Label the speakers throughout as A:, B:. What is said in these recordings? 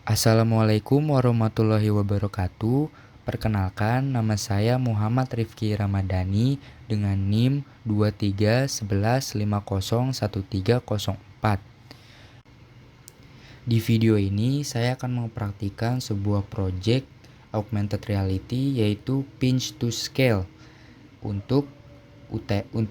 A: Assalamualaikum warahmatullahi wabarakatuh. Perkenalkan, nama saya Muhammad Rifki Ramadhani dengan NIM 2311501304. Di video ini saya akan mempraktikkan sebuah project augmented reality yaitu Pinch to Scale untuk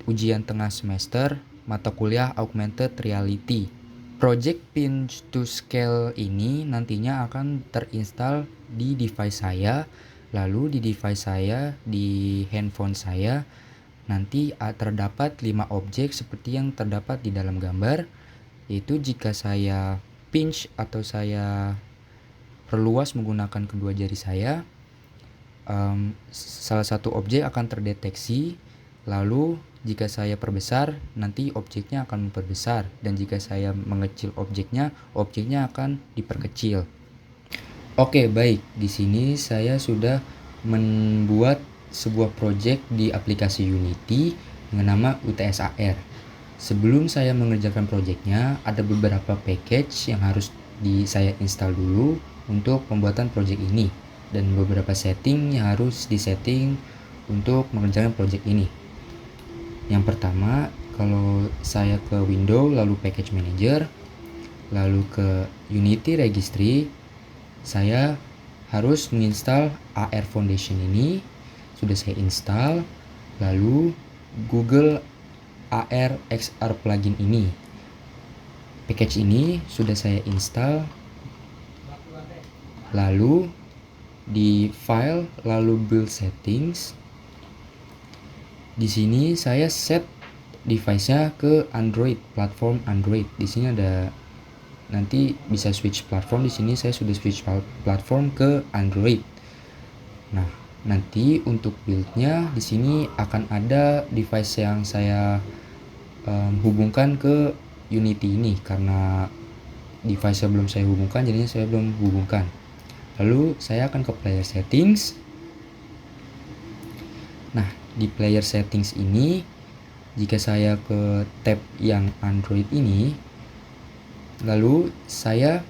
A: ujian tengah semester mata kuliah augmented reality. Project Pinch to Scale ini nantinya akan terinstall di device saya, lalu di device saya, di handphone saya, nanti terdapat 5 objek seperti yang terdapat di dalam gambar, yaitu jika saya pinch atau saya perluas menggunakan kedua jari saya, salah satu objek akan terdeteksi. Lalu jika saya perbesar, nanti objeknya akan memperbesar, dan jika saya mengecil objeknya akan diperkecil. Oke, baik. Di sini saya sudah membuat sebuah project di aplikasi Unity dengan nama UTS AR. Sebelum saya mengerjakan projectnya, ada beberapa package yang harus saya install dulu untuk pembuatan project ini, dan beberapa setting yang harus disetting untuk mengerjakan project ini. Yang pertama, kalau saya ke Window lalu Package Manager, lalu ke Unity Registry, saya harus menginstal AR Foundation ini. Sudah saya install. Lalu Google AR XR plugin ini. Package ini sudah saya install. Lalu di File, lalu Build Settings. Di sini saya set device-nya ke Android, platform Android. Di sini ada nanti bisa switch platform. Di sini saya sudah switch platform ke Android. Nah, nanti untuk build-nya di sini akan ada device yang saya hubungkan ke Unity ini, karena device sebelum saya hubungkan, jadinya saya belum hubungkan. Lalu saya akan ke player settings. Nah, di player settings ini, jika saya ke tab yang Android ini, lalu saya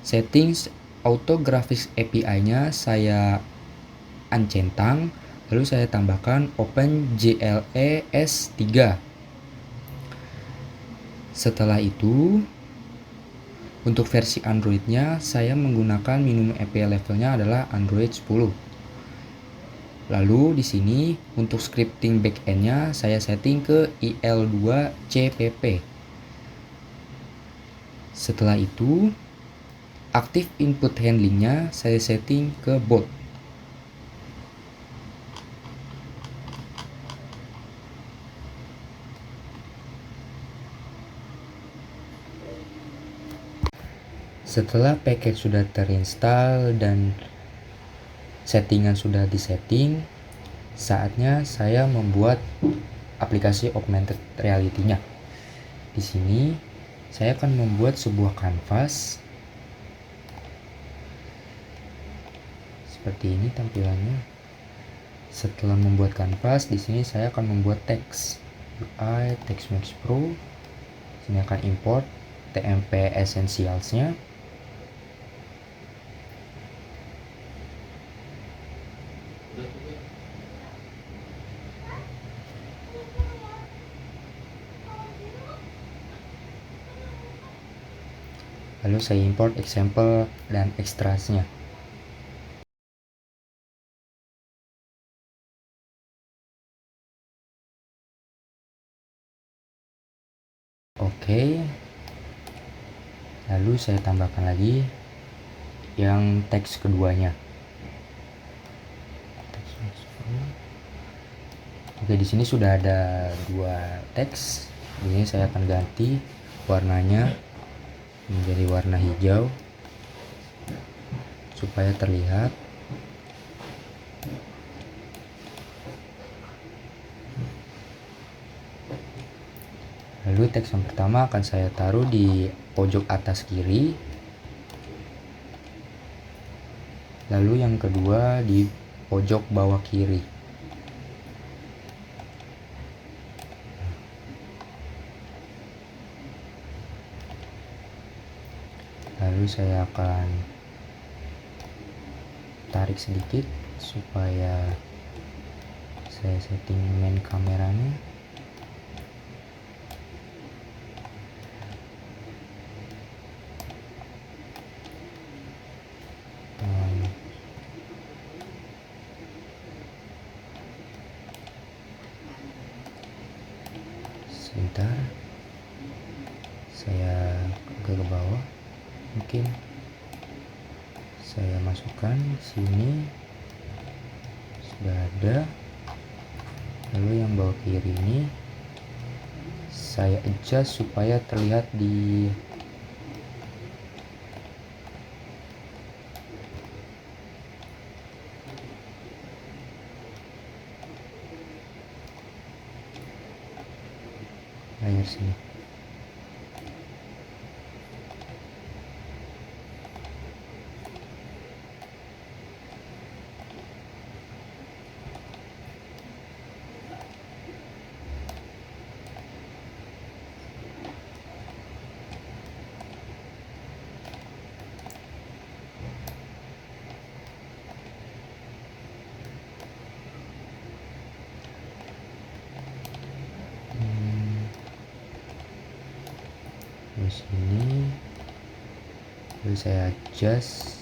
A: settings auto graphics API-nya saya uncentang, lalu saya tambahkan OpenGLE S3. Setelah itu, untuk versi Android-nya saya menggunakan minimum API levelnya adalah Android 10. Lalu di sini untuk scripting backend-nya saya setting ke IL2CPP. Setelah itu, active input handling-nya saya setting ke bot. Setelah package sudah terinstall dan settingan sudah disetting, saatnya saya membuat aplikasi augmented reality-nya. Di sini saya akan membuat sebuah canvas seperti ini tampilannya. Setelah membuat canvas, di sini saya akan membuat teks UI TextMax Pro. Sini akan import TMP Essentials-nya. Lalu saya import example dan extras-nya. Oke. Lalu saya tambahkan lagi yang teks keduanya. Oke, di sini sudah ada 2 teks. Ini saya akan ganti warnanya menjadi warna hijau supaya terlihat. Lalu teks yang pertama akan saya taruh di pojok atas kiri. Lalu yang kedua di pojok bawah kiri. Lalu saya akan tarik sedikit supaya saya setting main kameranya. Sebentar, saya ke bawah, mungkin saya masukkan sini, sudah ada. Lalu yang bawah kiri ini saya adjust supaya terlihat di layar sini. Di sini lalu saya adjust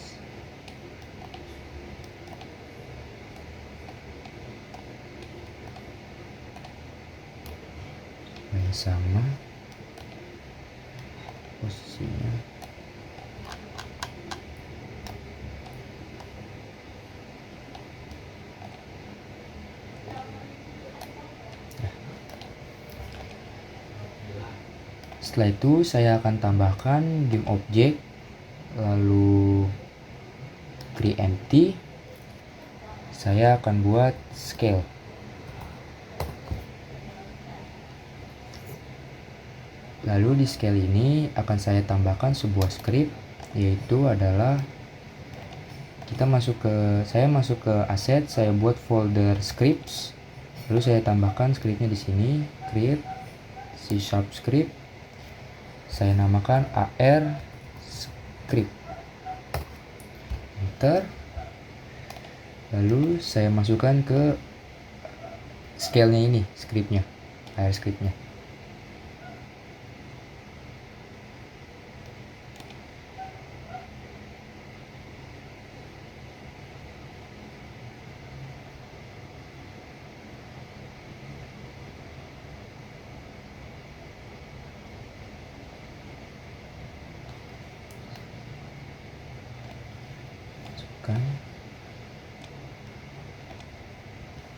A: supaya sama posisinya. Setelah itu saya akan tambahkan game object, lalu create empty. Saya akan buat scale. Lalu di scale ini akan saya tambahkan sebuah script, yaitu adalah saya masuk ke aset, saya buat folder scripts, lalu saya tambahkan scriptnya di sini, create C# script, saya namakan AR script, enter, lalu saya masukkan ke scale-nya ini, scriptnya, AR scriptnya.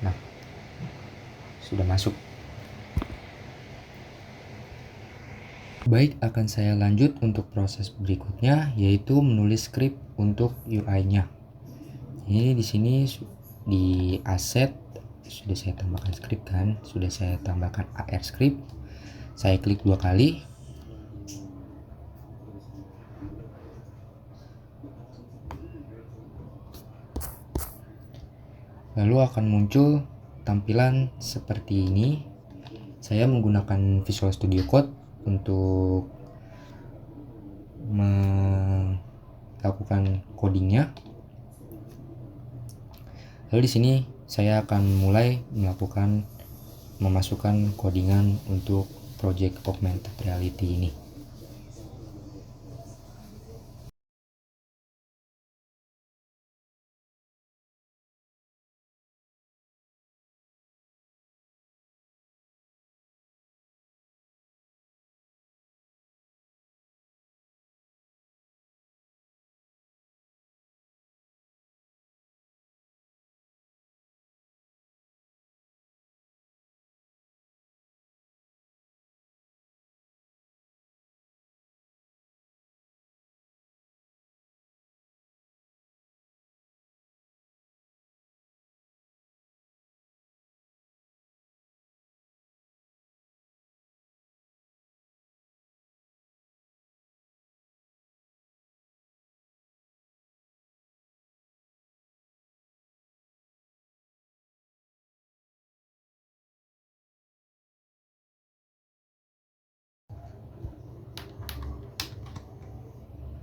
A: Nah, sudah masuk. Baik, akan saya lanjut untuk proses berikutnya, yaitu menulis script untuk UI-nya. Ini di sini di aset sudah saya tambahkan script kan, sudah saya tambahkan AR script. Saya klik 2 kali. Lalu akan muncul tampilan seperti ini. Saya menggunakan Visual Studio Code untuk melakukan codingnya. Lalu di sini saya akan mulai memasukkan codingan untuk project augmented reality ini.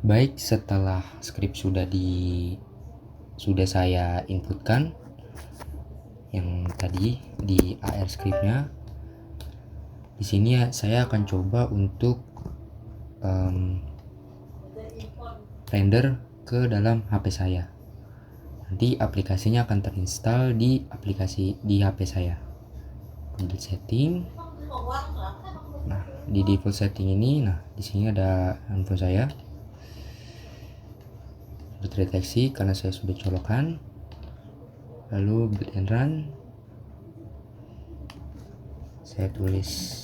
A: Baik, setelah script sudah sudah saya inputkan yang tadi di AR scriptnya. Di sini saya akan coba untuk render ke dalam HP saya. Nanti aplikasinya akan terinstall di HP saya. Di setting. Nah, di default setting ini, di sini ada handphone saya. Sudah terdeteksi karena saya sudah colokan. Lalu build and run. Saya tulis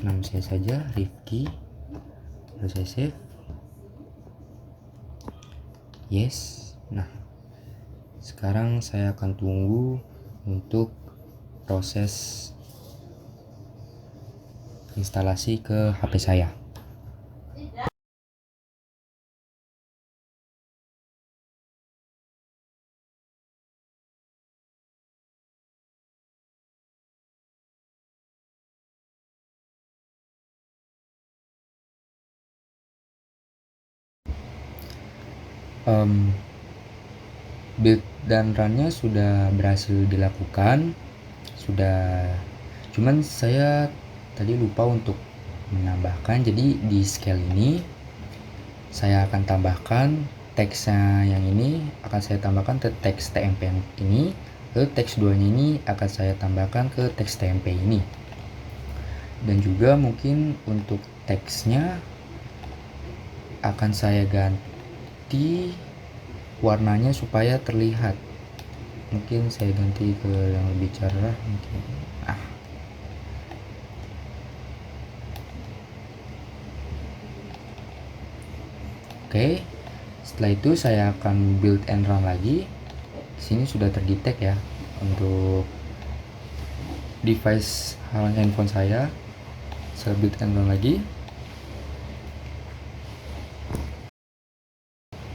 A: nama saya saja, Rifki. Lalu saya save. Yes. Nah, sekarang saya akan tunggu untuk proses instalasi ke HP saya. Build dan runnya sudah berhasil dilakukan, cuman saya tadi lupa untuk menambahkan. Jadi di scale ini saya akan tambahkan teksnya, yang ini akan saya tambahkan ke teks TMP ini, lalu teks 2 nya ini akan saya tambahkan ke teks TMP ini, dan juga mungkin untuk teksnya akan saya ganti warnanya supaya terlihat. Mungkin saya ganti ke yang lebih cerah mungkin. Oke. Setelah itu saya akan build and run lagi. Di sini sudah terdetek ya untuk device handphone saya. Saya build and run lagi.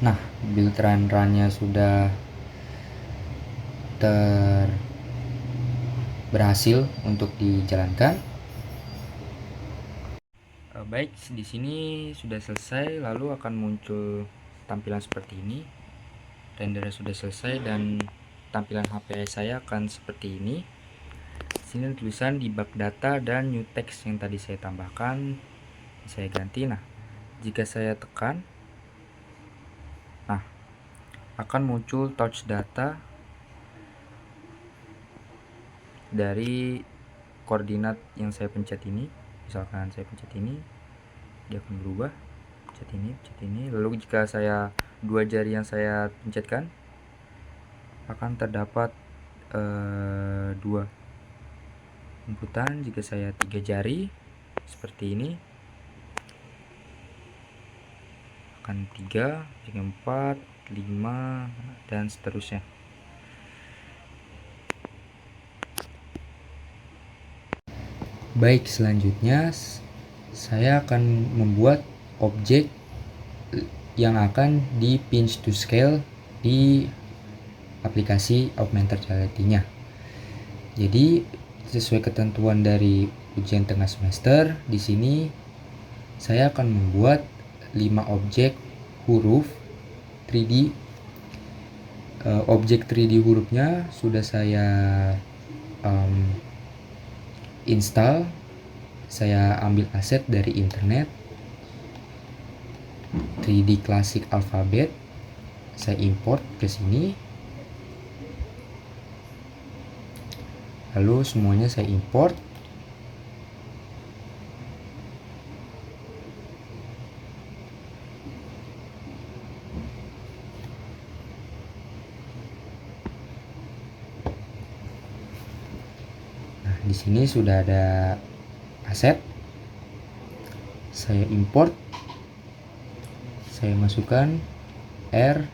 A: Nah, build and runnya sudah berhasil untuk dijalankan. Baik, di sini sudah selesai, lalu akan muncul tampilan seperti ini. Rendernya sudah selesai dan tampilan HP saya akan seperti ini. Di sini tulisan debug data dan new text yang tadi saya tambahkan saya ganti. Nah, jika saya tekan, akan muncul touch data dari koordinat yang saya pencet ini. Misalkan saya pencet ini, dia akan berubah. Pencet ini. Lalu jika saya 2 jari yang saya pencetkan, akan terdapat 2 inputan. Jika saya 3 jari seperti ini, akan 3, jika 4, 5, dan seterusnya. Baik, selanjutnya saya akan membuat objek yang akan di pinch to scale di aplikasi Augmented Reality-nya. Jadi sesuai ketentuan dari ujian tengah semester, di sini saya akan membuat 5 objek huruf 3D. Objek 3D hurufnya sudah saya install. Saya ambil aset dari internet, 3D Classic Alphabet, saya import ke sini, lalu semuanya saya import. Nah, di sini sudah ada aset, saya import, saya masukkan R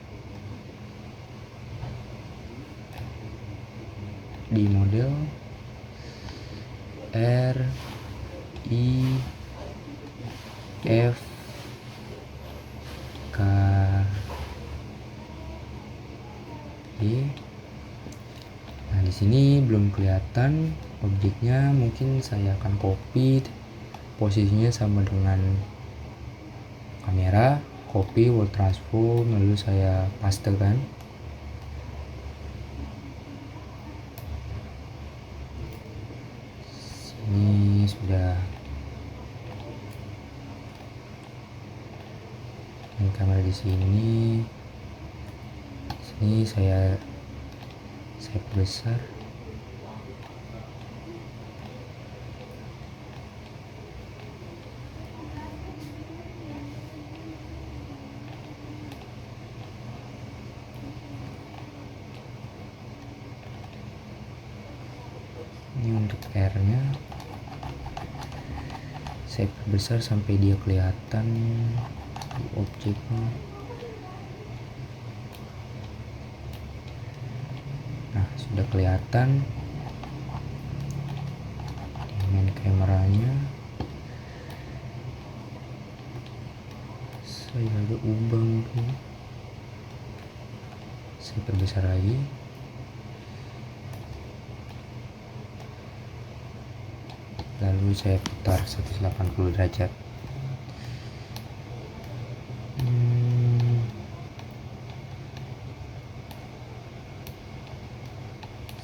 A: di model, R I F K G. Nah, di sini belum kelihatan objeknya, mungkin saya akan copy posisinya sama dengan kamera. copy word transform, lalu saya pastekan. Ini sudah. Ini kamera di sini. Sini saya besar. Ini untuk R-nya saya perbesar sampai dia kelihatan di objeknya. Nah, sudah kelihatan dengan kameranya. Saya agak ubah mungkin. Saya perbesar lagi. Lalu saya putar 180 derajat.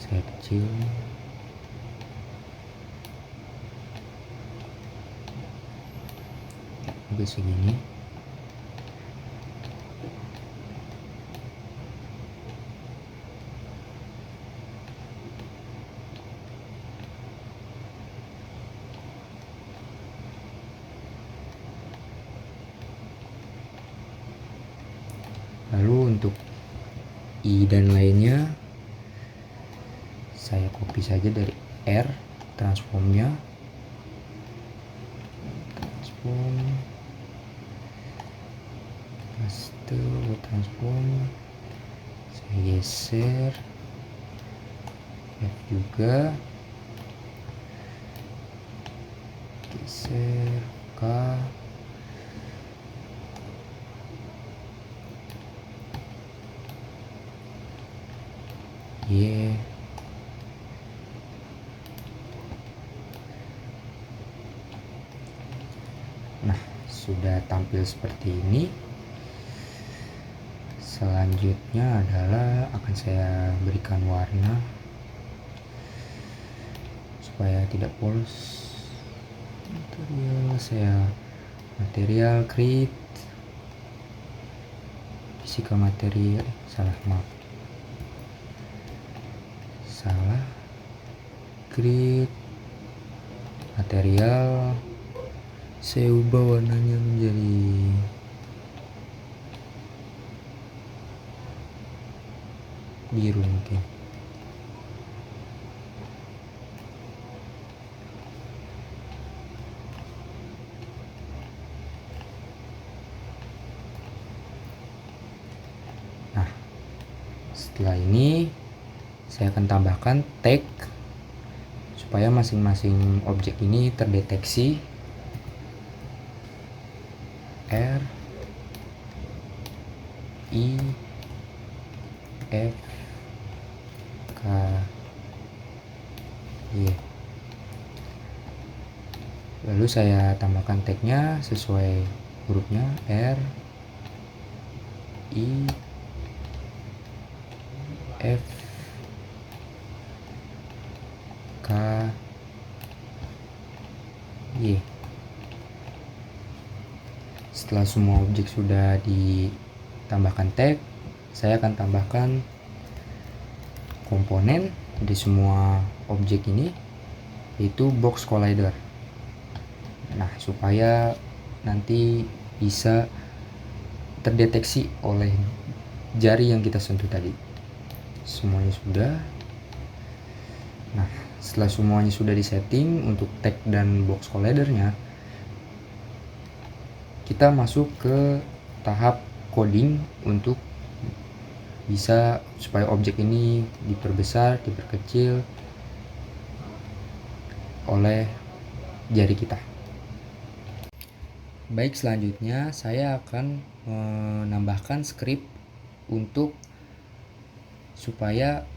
A: Saya kecil. Sampai segini. Lalu untuk I dan lainnya saya copy saja dari R transformnya, transform, paste, transform, saya geser, F juga, geser, K, Y, nah sudah tampil seperti ini. Selanjutnya adalah akan saya berikan warna supaya tidak polos. Material create physical material, create material, saya ubah warnanya menjadi biru mungkin. Nah, setelah ini saya akan tambahkan tag supaya masing-masing objek ini terdeteksi. R, I, F, K, Y. Lalu saya tambahkan tagnya sesuai hurufnya, R, I, F, K, Y. Setelah semua objek sudah ditambahkan tag, saya akan tambahkan komponen di semua objek ini, yaitu box collider. Nah, supaya nanti bisa terdeteksi oleh jari yang kita sentuh tadi. Semuanya sudah. Nah, setelah semuanya sudah disetting untuk tag dan box collidernya, kita masuk ke tahap coding untuk bisa supaya objek ini diperbesar, diperkecil oleh jari kita. Baik, selanjutnya saya akan menambahkan script untuk supaya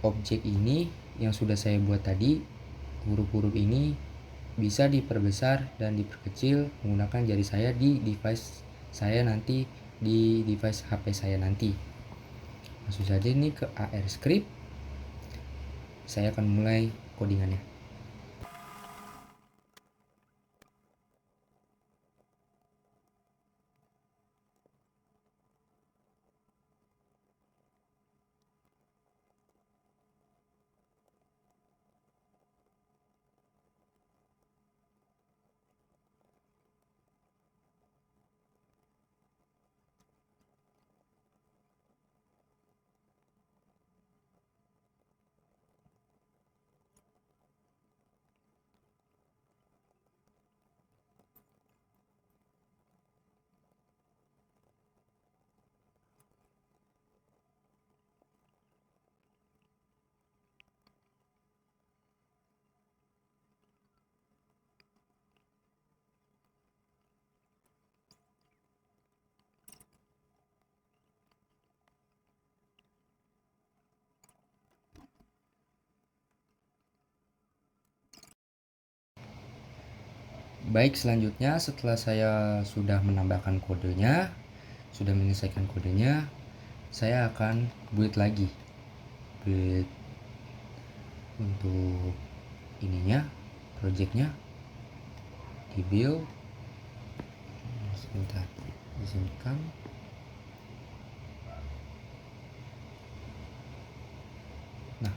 A: objek ini yang sudah saya buat tadi, huruf-huruf ini bisa diperbesar dan diperkecil menggunakan jari saya di device saya nanti di device HP saya nanti. Langsung saja ini ke AR Script. Saya akan mulai codingannya. Baik, selanjutnya setelah saya sudah menambahkan kodenya, sudah menyelesaikan kodenya, saya akan build lagi. Build untuk ininya, projectnya di build. Sebentar, izinkan. Nah,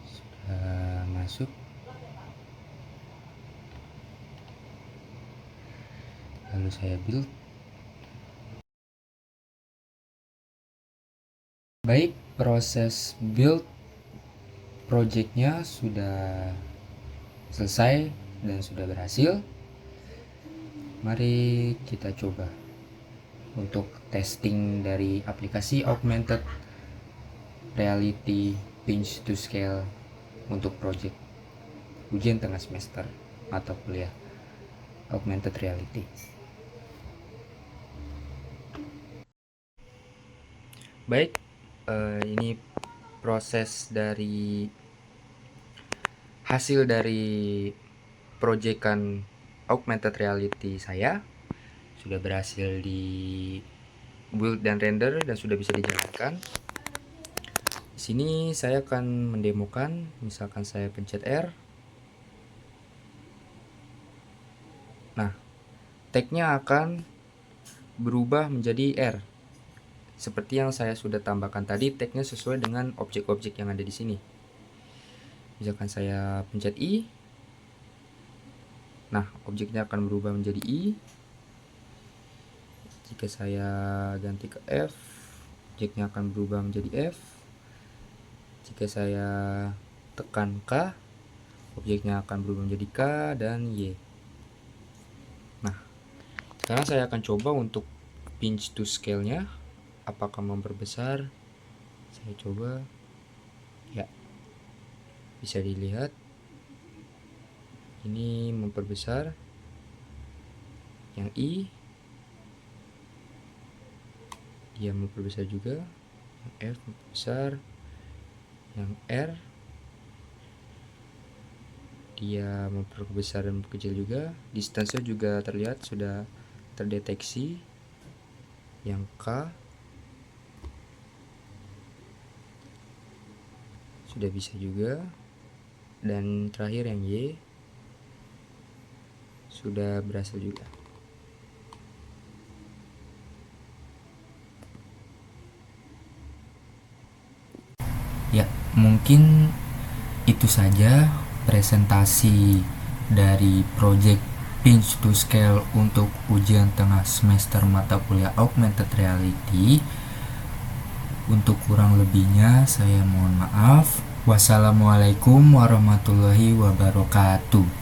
A: sudah masuk. Lalu saya build. Baik, proses build projectnya sudah selesai dan sudah berhasil. Mari kita coba untuk testing dari aplikasi Augmented Reality Pinch to Scale untuk project ujian tengah semester mata kuliah Augmented Reality. Baik, ini proses dari hasil dari proyekan Augmented Reality saya sudah berhasil di build dan render dan sudah bisa dijalankan. Di sini saya akan mendemokan, misalkan saya pencet R. Nah, tagnya akan berubah menjadi R. Seperti yang saya sudah tambahkan tadi, tagnya sesuai dengan objek-objek yang ada di sini. Misalkan saya pencet I, nah objeknya akan berubah menjadi I. Jika saya ganti ke F, objeknya akan berubah menjadi F. Jika saya tekan K, objeknya akan berubah menjadi K dan Y. Nah, sekarang saya akan coba untuk pinch to scale-nya. Apakah memperbesar? Saya coba. Ya, bisa dilihat. Ini memperbesar. Yang I, dia memperbesar juga. Yang F memperbesar. Yang R, dia memperbesar dan memperkecil juga. Distance-nya juga terlihat sudah terdeteksi. Yang K sudah bisa juga, dan terakhir yang Y sudah berhasil juga. Ya, mungkin itu saja presentasi dari project Pinch to Scale untuk ujian tengah semester mata kuliah Augmented Reality. Untuk kurang lebihnya saya mohon maaf. Wassalamualaikum warahmatullahi wabarakatuh.